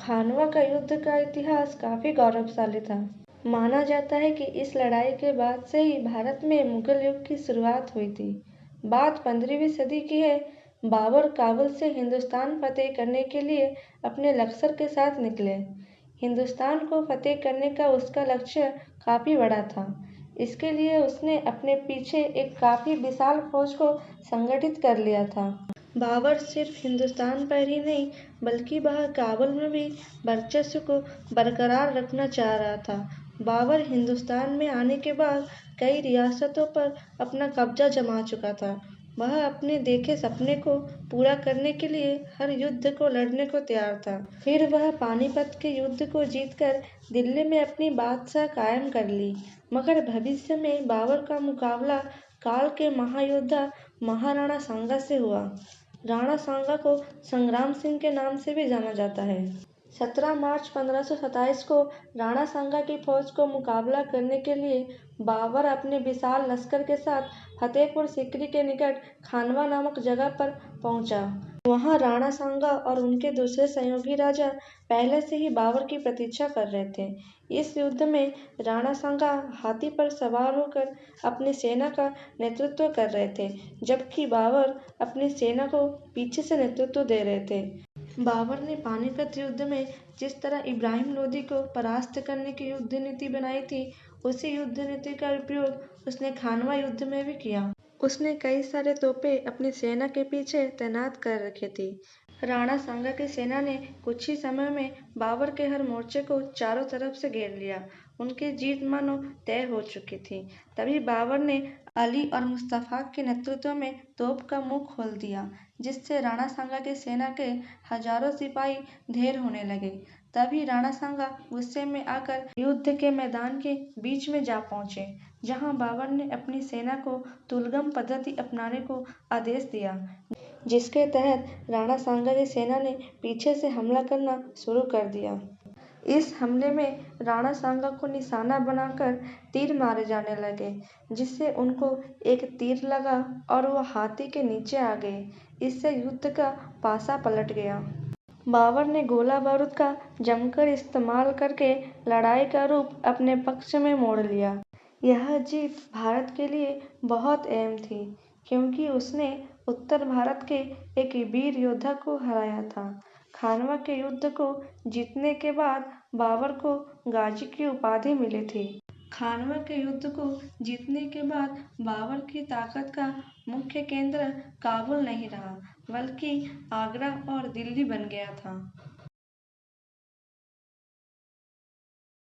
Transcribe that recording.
खानवा का युद्ध का इतिहास काफी गौरवशाली था। माना जाता है कि इस लड़ाई के बाद से ही भारत में मुगल युग की शुरुआत हुई थी। बात 15वीं सदी की है। बाबर काबुल से हिंदुस्तान फतेह करने के लिए अपने लश्कर के साथ निकले। हिंदुस्तान को फतेह करने का उसका लक्ष्य काफी बड़ा था। इसके लिए उसने अपने पीछे एक काफी विशाल फौज को संगठित कर लिया था। बाबर सिर्फ हिंदुस्तान पर ही नहीं बल्कि वह काबुल में भी वर्चस्व को बरकरार रखना चाह रहा था। बाबर हिंदुस्तान में आने के बाद कई रियासतों पर अपना कब्जा जमा चुका था। वह अपने देखे सपने को पूरा करने के लिए हर युद्ध को लड़ने को तैयार था। फिर वह पानीपत के युद्ध को जीतकर दिल्ली में अपनी बादशाह कायम कर ली। मगर भविष्य में बाबर का मुकाबला काल के महायोद्धा महाराणा सांगा से हुआ। राणा सांगा को संग्राम सिंह के नाम से भी जाना जाता है। 17 मार्च 1527 को राणा सांगा की फौज को मुकाबला करने के लिए बाबर अपने विशाल लश्कर के साथ फतेहपुर सीकरी के निकट खानवा नामक जगह पर पहुंचा। वहां राणा सांगा और उनके दूसरे सहयोगी राजा पहले से ही बाबर की प्रतीक्षा कर रहे थे। इस युद्ध में राणा सांगा हाथी पर सवार होकर अपनी सेना का नेतृत्व कर रहे थे, जबकि बाबर अपनी सेना को पीछे से नेतृत्व दे रहे थे। बाबर ने पानीपत युद्ध में जिस तरह इब्राहिम लोदी को परास्त करने की युद्ध नीति बनाई थी, उसी युद्ध नीति का उपयोग उसने खानवा युद्ध में भी किया। उसने कई सारे तोपें अपनी सेना के पीछे तैनात कर रखी थी। राणा सांगा की सेना ने कुछ ही समय में बाबर के हर मोर्चे को चारों तरफ से घेर लिया। उनकी जीत मानो तय हो चुकी थी। तभी बाबर ने अली और मुस्तफा के नेतृत्व में तोप का मुंह खोल दिया, जिससे राणा सांगा की सेना के हजारों सिपाही ढेर होने लगे। तभी राणा सांगा गुस्से में आकर युद्ध के मैदान के बीच में जा पहुंचे, जहां बाबर ने अपनी सेना को तुलगम पद्धति अपनाने को आदेश दिया, जिसके तहत राणा सांगा की सेना ने पीछे से हमला करना शुरू कर दिया। इस हमले में राणा सांगा को निशाना बनाकर तीर मारे जाने लगे, जिससे उनको एक तीर लगा और वह हाथी के नीचे आ गए। इससे युद्ध का पासा पलट गया। बाबर ने गोला बारूद का जमकर इस्तेमाल करके लड़ाई का रूप अपने पक्ष में मोड़ लिया। यह जीत भारत के लिए बहुत अहम थी, क्योंकि उसने उत्तर भारत के एक वीर योद्धा को हराया था। खानवा के युद्ध को जीतने के बाद बाबर को गाजी की उपाधि मिली थी। खानवा के युद्ध को जीतने के बाद बाबर की ताकत का मुख्य केंद्र काबुल नहीं रहा, बल्कि आगरा और दिल्ली बन गया था।